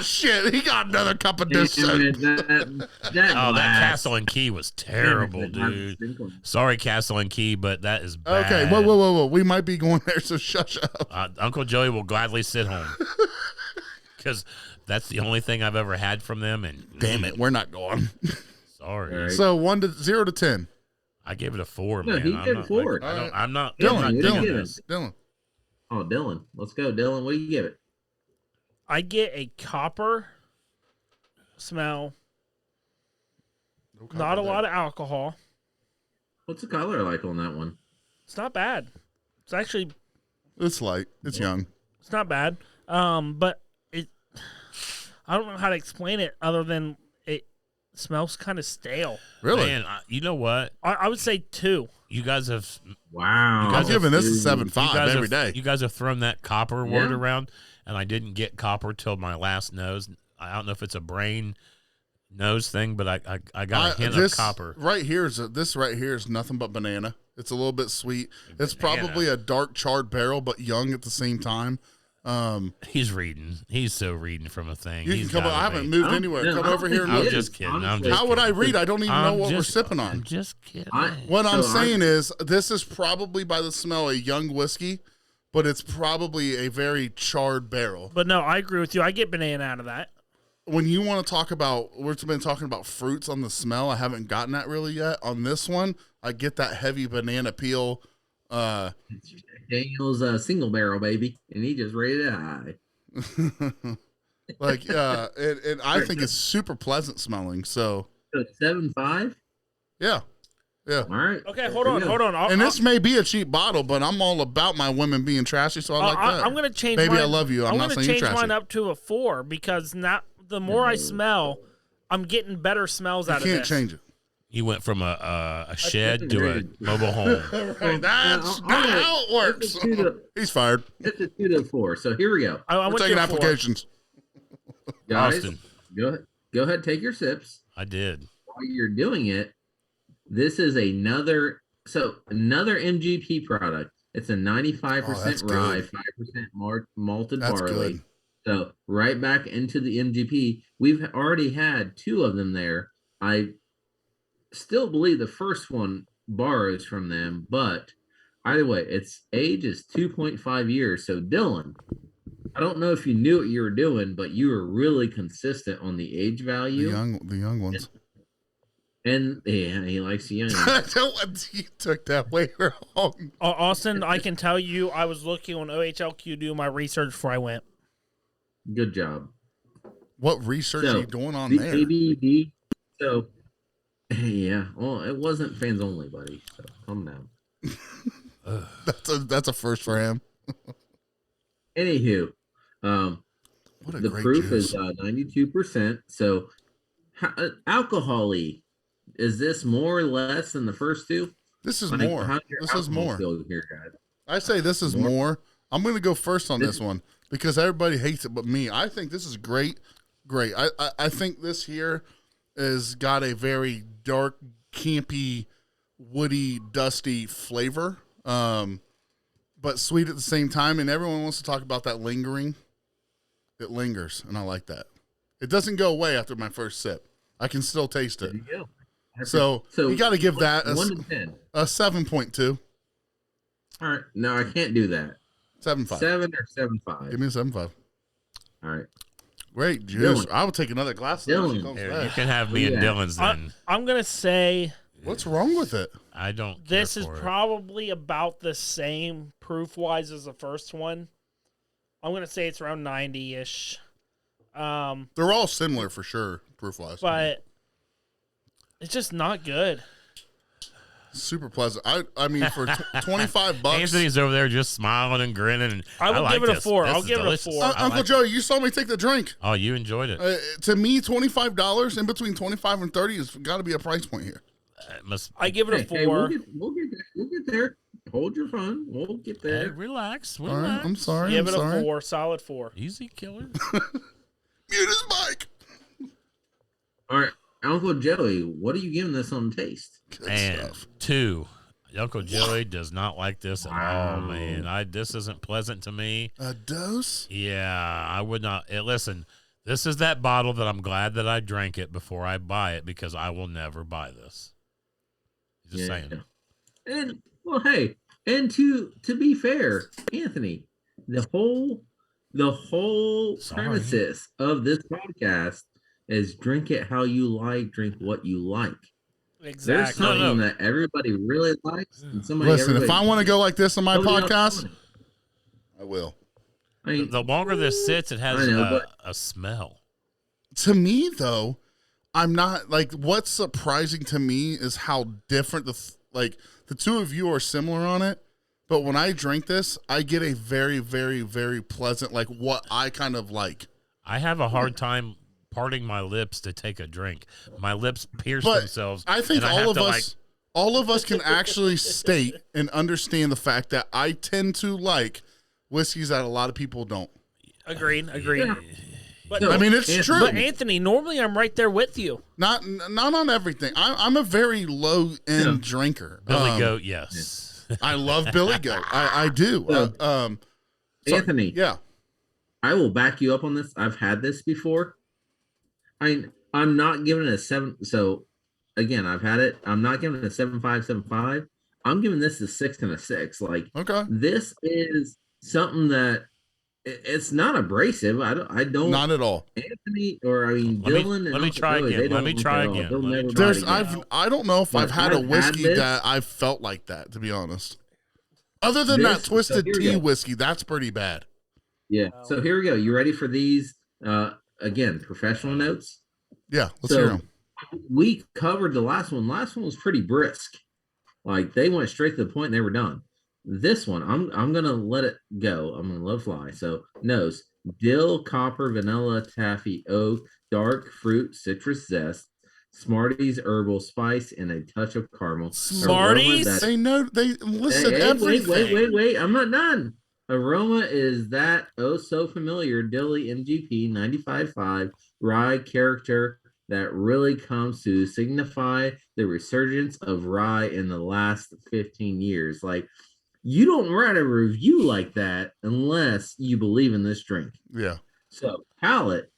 Shit! He got another cup of this. That Castle and Key was terrible, dude. Sorry, Castle and Key, but that is bad. Okay, whoa. We might be going there, so shush up. Uncle Joey will gladly sit home because that's the only thing I've ever had from them. And damn it, we're not going. Sorry. Right. So 0 to 10. I gave it a 4, no, man. He gave 4. I'm not. Dylan. Oh, Dylan. Let's go, Dylan. What do you give it? I get a copper smell. Not a lot of alcohol. What's the color like on that one? It's not bad. It's actually. It's light. It's young. It's not bad. But it. I don't know how to explain it other than it smells kind of stale. Really? Man, you know what? I would say 2. You guys have. Wow. I'm giving this a 7.5 every day. You guys have thrown that copper word around, and I didn't get copper till my last nose. I don't know if it's a brain nose thing, but I got a hint of copper. This right here is nothing but banana. It's a little bit sweet. It's probably a dark charred barrel, but young at the same time. He's reading. He's so reading from a thing. You can come. I haven't moved anywhere. No, Come I don't over here. think And I'm look. just kidding. I'm Honestly. just How would I kidding. read? I don't even know what we're sipping I'm on. just kidding. What I'm So saying is, this is probably by the smell a young whiskey, but it's probably a very charred barrel. But no, I agree with you. I get banana out of that. When you want to talk about, we've been talking about fruits on the smell. I haven't gotten that really yet. On this one, I get that heavy banana peel. Daniel's single barrel, baby, and he just rated it high. And I think it's super pleasant smelling. So, So 7.5. yeah. All right. Okay, There hold we on, go. hold on. And this may be a cheap bottle, but I'm all about my women being trashy, so I like that. I'm gonna change. Baby, mine, I love you. I'm not gonna saying you're change mine trashy. up to a 4 because now the more I smell, I'm getting better smells out You of can't this. change it. You went from a shed to a mobile home. Right, that's not how it works. He's fired. It's a 2 to 4. So here we go, I We're went taking to a 4. applications. guys. Austin, Go ahead, take your sips. I did. While you're doing it, this is another MGP product. It's a 95% that's rye, good. 5% malted That's barley. good. So right back into the MGP. We've already had 2 of them there. I still believe the first one borrows from them, but either way, its age is 2.5 years. So Dylan, I don't know if you knew what you were doing, but you were really consistent on the age The value. young ones. And yeah, he likes the young. You took that way wrong. Austin, I can tell you, I was looking on OHLQ doing my research before I went. Good job. What research So, are you doing on the there? ABV. So yeah, well, it wasn't fans only, buddy. So calm down. That's a first for him. Anywho, What a the great proof juice. is 92%. So alcohol-y. Is this more or less than the first 2? This is Like, more. how's your This is alcohol more. feel here, guys? I say this is More. more. I'm going to go first on this one because everybody hates it but me. I think this is great. Great. I think this here has got a very dark, campy, woody, dusty flavor, but sweet at the same time. And everyone wants to talk about that lingering. It lingers, and I like that. It doesn't go away after my first sip. I can still taste There it. you go. So you got to give that 1 to 10. a 7.2. All right. No, I can't do that. 7.5. 7 or 7.5. Give me a 7.5. All right. Great juice. Dylan. I would take another glass. Of that when she Dylan. comes Here, back. you can have me and Yeah. Dylan's then. I'm gonna say What's wrong with it? I don't. this care is for it. probably about the same proof wise as the first one. I'm gonna say it's around 90-ish. They're all similar for sure, proof wise. But it's just not good. Super pleasant. I mean, for $25. Anthony's over there just smiling and grinning. And I will like give it a this. 4. This I'll is give it a delicious. 4. I Uncle like Joe, you saw me take the drink. Oh, you enjoyed it. To me, $25 in between 25 and 30 has got to be a price point here. It must. I give it a 4. Hey, we'll get there. Hold your fun. We'll get Hey, there. relax. All right, Relax. I'm sorry. Give I'm it sorry. a 4, solid 4. Easy killer. Mute his mic. All right. Uncle Joey, what are you giving this on taste? Good And stuff. 2. Uncle Joey does not like this at all, Wow. man. This isn't pleasant to me. A dose? Yeah, I would not. Listen, this is that bottle that I'm glad that I drank it before I buy it because I will never buy this. Just saying. And well, hey, and to be fair, Anthony, the whole Sorry. premises of this podcast is drink it how you like, drink what you like. There's Exactly. something that everybody really likes, and somebody. Listen, if everybody- I want to go like this on my nobody else podcast, wants it. I will. I mean, The longer this sits, it has I know, but- a smell. To me, though, I'm not like. What's surprising to me is how different the two of you are similar on it. But when I drink this, I get a very, very, very pleasant like what I kind of like. I have a hard time parting my lips to take a drink. My lips pierce But themselves. I think and I have all of us can actually state and understand the fact that I tend to like whiskeys that a lot of people don't. Agreed. Yeah. But, So, I mean, it's Anthony- true. but Anthony, normally I'm right there with you. Not on everything. I'm a very low end Yeah. drinker. Billy Goat, yes. I love Billy Goat. I do. So, So- Anthony, yeah. I will back you up on this. I've had this before. I'm not giving it a 7. So again, I've had it. I'm not giving it a 7.5, 7.5. I'm giving this a 6 and a 6. Like Okay. this is something that it's not abrasive. I don't Not at all. Anthony or Let Dylan. me and Uncle try Joey, again. they Let don't me like try it at all. again. They'll Let me never try buy it There's again. I don't know if But I've had a I've had whiskey this. that I've felt like that, to be honest. Other than that This- Twisted here we Tea go. whiskey, that's pretty bad. Yeah. So here we go. You ready for these? Again, professional notes. Yeah, let's hear So them. we covered the last one. Last one was pretty brisk. Like they went straight to the point and they were done. This one, I'm gonna let it go. I'm gonna let it fly. So nose, dill, copper, vanilla, taffy, oak, dark fruit, citrus zest, Smarties, herbal spice, and a touch of caramel. Smarties? They know they listed Hey, everything. wait. I'm not done. Aroma is that oh so familiar Dilly MGP 95.5 rye character that really comes to signify the resurgence of rye in the last 15 years. Like, you don't write a review like that unless you believe in this drink. Yeah. So, palate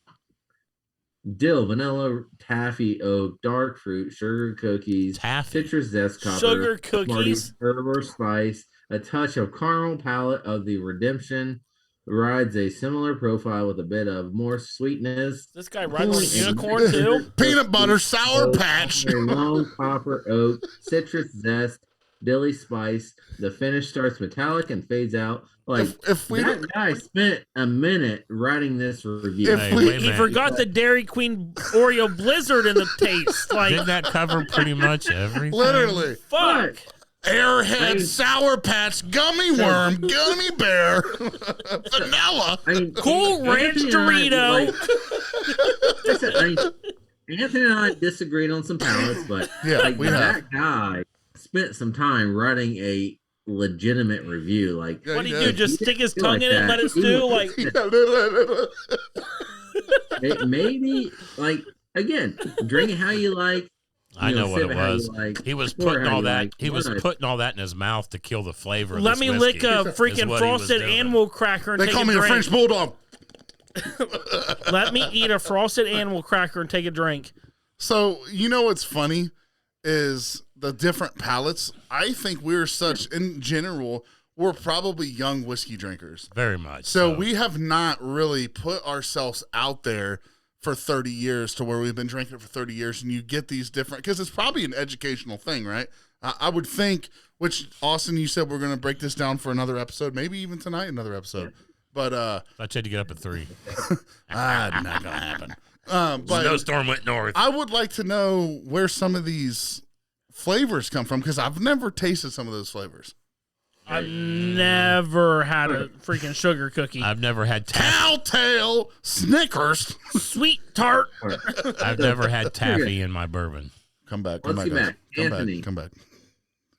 dill, vanilla, taffy, oak, dark fruit, sugar cookies, Taffy. citrus zest, copper, Sugar cookies? Smarties, herb or spice, a touch of caramel palate of the redemption. Rides a similar profile with a bit of more sweetness. This guy riding on a Point and unicorn too? Peanut butter sour oak, patch. a long copper oak, citrus zest, dilly spice. The finish starts metallic and fades out. Like If we that guy spent a minute writing this review. If Hey, we- wait a He minute. forgot the Dairy Queen Oreo Blizzard in the taste. Like, Didn't that cover pretty much everything? literally fuck. Airhead, I- Sour Patch, Gummy Worm, Gummy Bear, Vanilla. I mean, Cool Ranch Anthony and I, Dorito. like, listen, I mean, Anthony and I disagreed on some palettes, but Yeah, like we have. that guy spent some time writing a legitimate review. Like, Yeah, What do he you do? did. Just stick his feel tongue like in it and that. let it stew? Like, maybe, like, again, drink it how you like. I know what sip it how you was. like, He was pour putting how all you that. like. He was But putting all that in his mouth to kill the flavor. Of let this me whiskey, lick a is freaking what he was frosted doing. animal cracker and They take call a me a drink. French bulldog. Let me eat a frosted animal cracker and take a drink. So, you know what's funny is the different palates. I think we're such, in general, we're probably young whiskey drinkers. Very much. So we have not really put ourselves out there for 30 years to where we've been drinking it for 30 years, and you get these different, because it's probably an educational thing, right? I would think, which, Austin, you said we're going to break this down for another episode, maybe even tonight, another episode. But I tried to get up at 3. not going to happen. But Snowstorm went north. I would like to know where some of these flavors come from, because I've never tasted some of those flavors. I've never had a freaking sugar cookie. I've never had taffy. Telltale Snickers. Sweet tart. I've never had taffy in my bourbon. Come back. Let's Come get back. back. Come Anthony. back. Come back.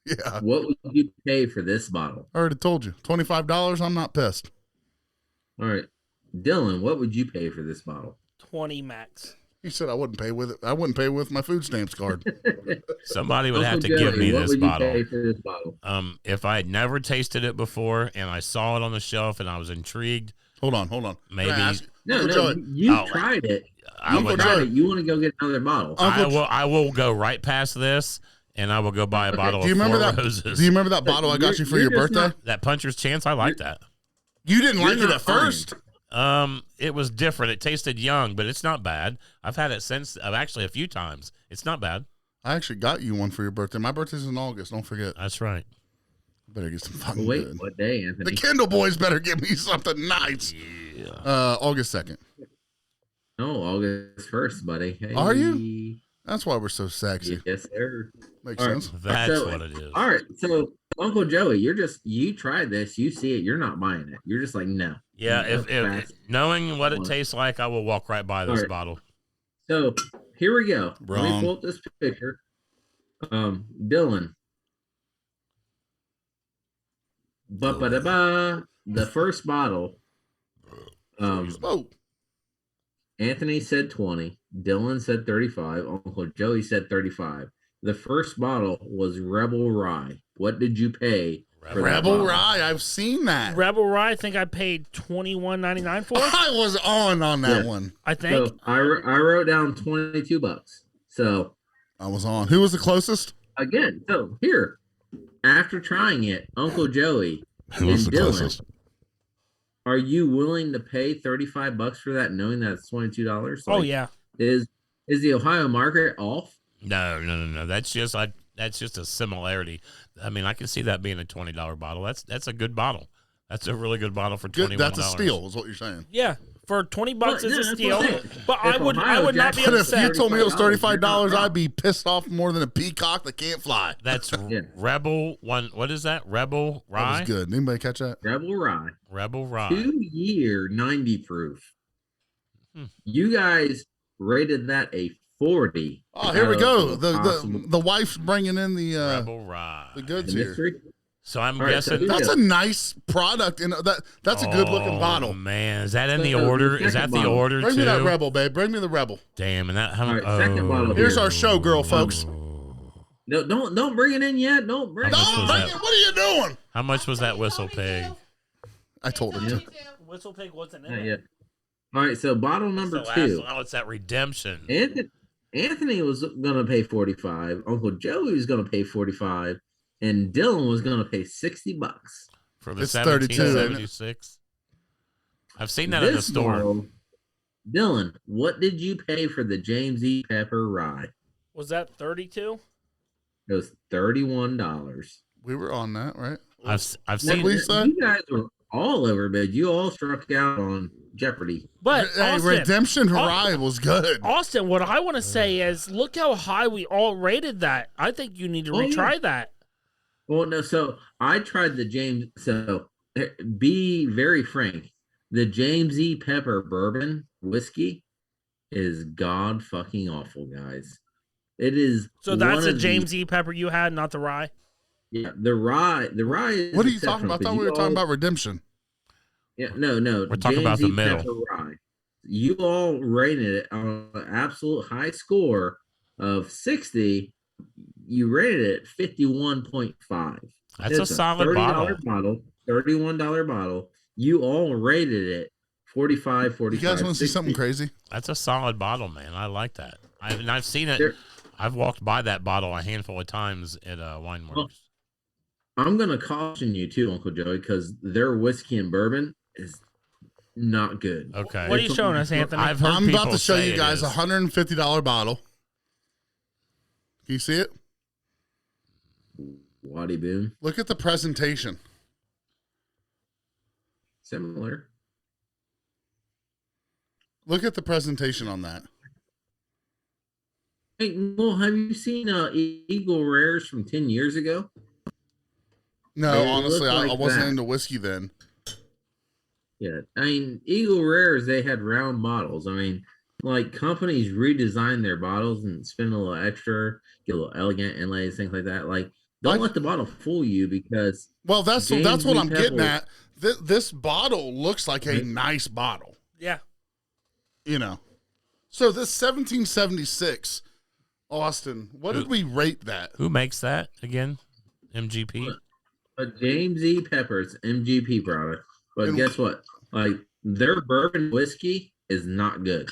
Yeah. what would you pay for this bottle? I already told you. $25. I'm not pissed. All right, Dylan, what would you pay for this bottle? 20 max. He said I wouldn't pay with it. I wouldn't pay with my food stamps card. Somebody would have to Uncle give Joey, me what this would you bottle. pay for this bottle? If I had never tasted it before and I saw it on the shelf and I was intrigued, Hold on. Maybe- Can I ask you- No, Uncle no, Joey, you Oh, tried it. I You would. tried it. You want to go get another bottle? I will go right past this and I will go buy a bottle do you of remember Four that? Roses. Do you remember that bottle I got you for your You're just birthday? not- That Puncher's Chance, I like that. You didn't You're like it not at first. It was different. It tasted young, but it's not bad. I've had it since, actually a few times. It's not bad. I actually got you one for your birthday. My birthday's in August. Don't forget. That's right. Better get some fucking Wait, good. what day, The Anthony? Kindle boys better give me something nice. Yeah. August 2nd. No, August 1st, buddy. Hey. Are you? That's why we're so sexy. Yes, sir. Makes All right. sense. That's So- what it is. All right, so Uncle Joey, you tried this, you see it, you're not buying it. You're just like, no. Yeah, No, if fast. knowing what it tastes like, I will walk right by this All right. bottle. So here we go. Let Wrong. me pull up this picture. Dylan. Ba-ba-da-ba. The first bottle. Oh, Anthony said 20. Dylan said 35. Uncle Joey said 35. The first bottle was Rebel Rye. What did you pay for that Rebel bottle. Rye. I've seen that. Rebel Rye, I think I paid $21.99 for. I was on that Yeah. one. I think. So I wrote down $22. So I was on. Who was the closest? again, so here, after trying it, Uncle Joey Who was and the Dylan, closest? are you willing to pay $35 for that, knowing that it's $22? Oh yeah. Is the Ohio market off? No. That's just a similarity. I mean, I can see that being a $20 bottle. That's a good bottle. That's a really good bottle for $21. Good. That's a steal, is what you're saying. Yeah. For $20 Well, it's yeah, a that's steal. what I'm saying. But If I would not be Ohio But if you upset. told me it was $35, $35, you're not I'd be pissed off more than a peacock that can't fly. That's Yeah. Rebel one. What is that? Rebel Rye. That was good. Anybody catch that? Rebel Rye, Rebel Rye. 2-year 90 proof. Hmm. You guys rated that a 40. Oh, here we out go. of possible- The wife's bringing in the Rebel Rye. goods the here. mystery. So I'm All right, so guessing here- That's a nice product, and that's a good looking Oh, bottle. man, is that in So the the order? second Is that the bottle. order Bring too? me that Rebel, babe. Bring me the Rebel. Damn, and that. All right, second bottle here. Here's our showgirl, folks. No, don't bring it in yet. Don't bring How much Don't was bring that? it. What are you doing? How much was that whistle pig? I told her Yeah. to. Whistle Pig wasn't in Not it. yet. All right, so bottle That's number the last 2. one. Oh, it's that redemption. Anthony was gonna pay 45. Uncle Joey was gonna pay 45, and Dylan was gonna pay $60. For the It's 32, isn't it? 1776. I've seen that in the This store. bottle, Dylan, what did you pay for the James E. Pepper Rye? Was that 32? It was $31. We were on that, right? I've Now, seen. we said? you guys were all over, but you all struck out on Jeopardy. But Hey, Austin, Redemption Rye was good. Austin, what I want to say is, look how high we all rated that. I think you need to Oh, yeah. retry that. Well, no, so I tried the James. So be very frank. The James E. Pepper bourbon whiskey is god fucking awful, guys. It is. So that's one a of James E. Pepper you had, not the rye. Yeah, the rye. The rye. Is What are you talking about? I thought we were talking about Redemption. Yeah, no. We're talking about the middle. Pepper rye. You all rated it on an absolute high score of 60. You rated it at 51.5. That's a It's solid $30 bottle. $31 bottle. You all rated it 45, You 45. guys want to see 60. something crazy? That's a solid bottle, man. I like that. I've seen it. There- I've walked by that bottle a handful of times at Wine Works. Well, I'm going to caution you too, Uncle Joey, because their whiskey and bourbon is not good. Okay. What are you showing us, Anthony? I've heard I'm about people to show say you it guys a is. $150 bottle. Can you see it? Waddy Boom. Look at the presentation. Similar. Look at the presentation on that. Hey, well, have you seen Eagle Rares from 10 years ago? No, They honestly, look I like wasn't that. into whiskey then. Yeah, I mean, Eagle Rares, they had round bottles. I mean, like companies redesign their bottles and spend a little extra, get a little elegant inlays, things like that. Like, don't let the bottle fool you because Well, that's James what E. I'm getting Pepper- at. This bottle looks like a nice bottle, yeah. you know. So this 1776, Austin, what did we rate that? Who makes that again? MGP. a James E. Pepper's MGP product. But And- guess what? Like, their bourbon whiskey is not good.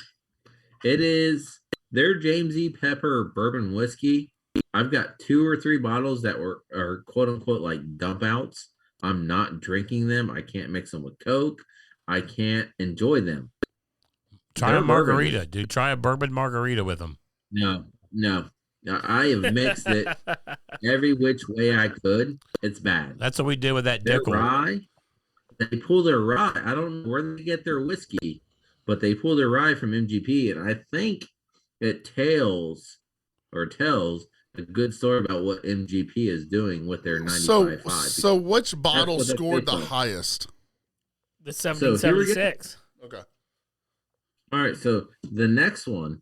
It is their James E. Pepper bourbon whiskey. I've got 2 or 3 bottles that are quote unquote like dump outs. I'm not drinking them. I can't mix them with Coke. I can't enjoy them. Try Their a bourbon- margarita, dude. Try a bourbon margarita with them. No. I have mixed it every which way I could. It's bad. That's what we did with that Their Dickel. rye, they pull their rye. I don't know where they get their whiskey, but they pull their rye from MGP, and I think it tells a good story about what MGP is doing with their 95.5. So which bottle what that scored the tastes like. highest? The So here we go. 1776. Okay. All right, so the next one,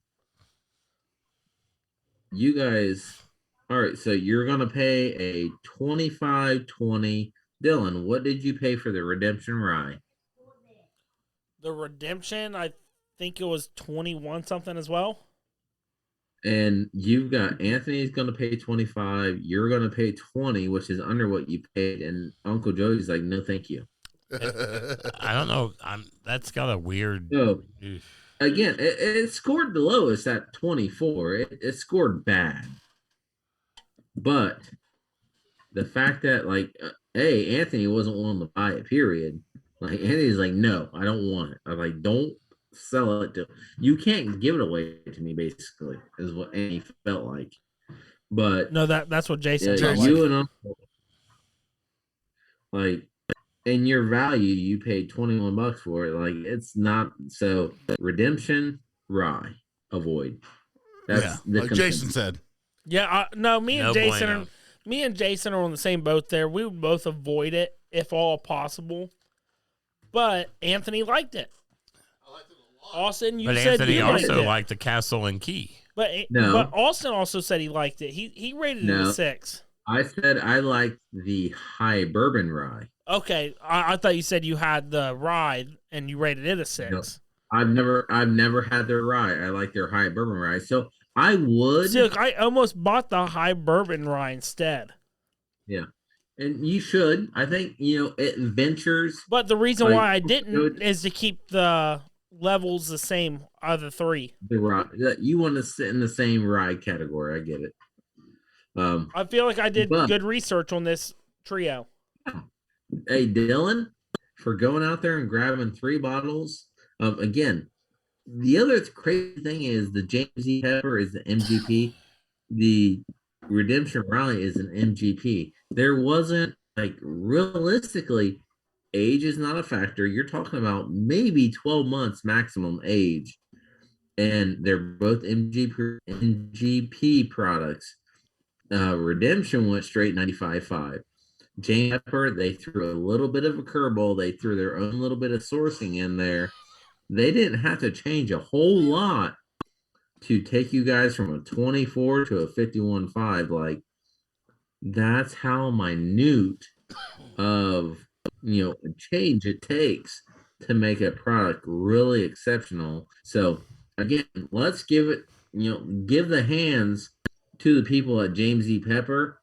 you guys. All right, so you're gonna pay a 25.20. Dylan, what did you pay for the Redemption Rye? The Redemption, I think it was 21 something as well. And you've got Anthony's going to pay 25. You're going to pay 20, which is under what you paid. And Uncle Joey's like, no, thank you. I don't know. That's got a weird. So again, it scored the lowest at 24. It scored bad. But the fact that Anthony wasn't willing to buy it, period. Like Anthony's like, no, I don't want it. I'm like, don't sell it to you. Can't give it away to me, basically, is what Anthony felt like. But no, that's what Jason felt you like. and Uncle, like in your value, you paid $21 for it. Like it's not so redemption, rye, avoid. That's like Jason said. Yeah, no, me and bueno. Jason are on the same boat there. We would both avoid it if all possible. But Anthony liked it. I liked it a lot. Austin, you but said Anthony you also liked the Castle and Key. But Austin also said he liked it. He rated it a 6. I said I liked the high bourbon rye. Okay, I thought you said you had the rye and you rated it a 6. No, I've never had their rye. I like their high bourbon rye. So I would. See, look, I almost bought the high bourbon rye instead. Yeah, and you should. I think it ventures. But the reason why I didn't is to keep the levels the same of the 3. The rye, you want to sit in the same rye category. I get it. I feel like I did good research on this trio. Hey, Dylan, for going out there and grabbing 3 bottles. Again, the other crazy thing is the James E. Pepper is the MGP. The Redemption Rye is an MGP. There wasn't, realistically, age is not a factor. You're talking about maybe 12 months maximum age. And they're both MGP products. Redemption went straight 95.5. James Pepper, they threw a little bit of a curveball. They threw their own little bit of sourcing in there. They didn't have to change a whole lot to take you guys from a 24 to a 51.5. Like, that's how minute of a change it takes to make a product really exceptional. So again, let's give it, give the hands to the people at James E. Pepper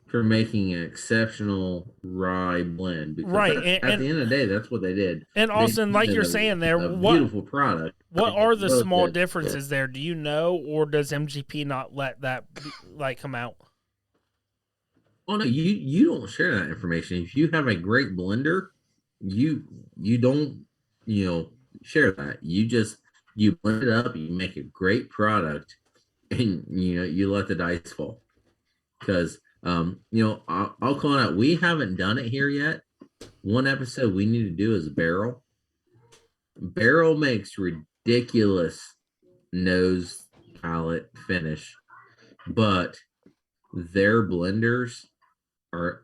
for making an exceptional rye blend. Because right. At the end of the day, that's what they did. And Austin, like you're saying there, beautiful product. What are the small differences there? Do you know, or does MGP not let that come out? Oh no, you don't share that information. If you have a great blender, you don't share that. You blend it up, you make a great product, and you let the dice fall. Because I'll call it out. We haven't done it here yet. One episode we need to do is Barrel. Barrel makes ridiculous nose palate finish, but their blenders are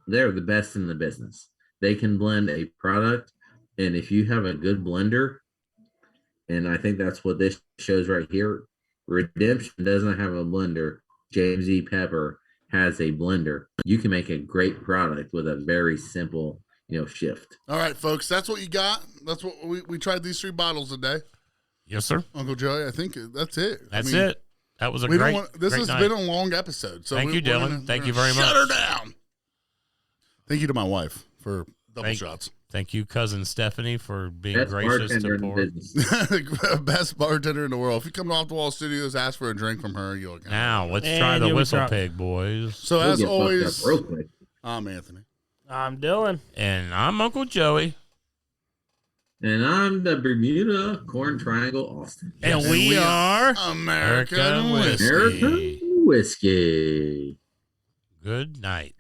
they're the best in the business. They can blend a product, and if you have a good blender, and I think that's what this shows right here, Redemption doesn't have a blender. James E. Pepper has a blender. You can make a great product with a very simple, shift. All right, folks, that's what you got. That's what we tried these 3 bottles today. Yes, sir. Uncle Joey, I think that's it. That's it. That was a great This great has night. been a long episode. So thank you, Dylan. Thank you very much. Shut her down. Thank you to my wife for double shots. Thank you, cousin Stephanie, for being Best gracious to pour. Best bartender in the world. If you come to Off the Wall Studios, ask for a drink from her. You'll get now let's try the whistle pig, boys. So as always, I'm Anthony. I'm Dylan, and I'm Uncle Joey, and I'm the Bermuda Corn Triangle Austin, and we are American Whiskey. American Whiskey. Good night.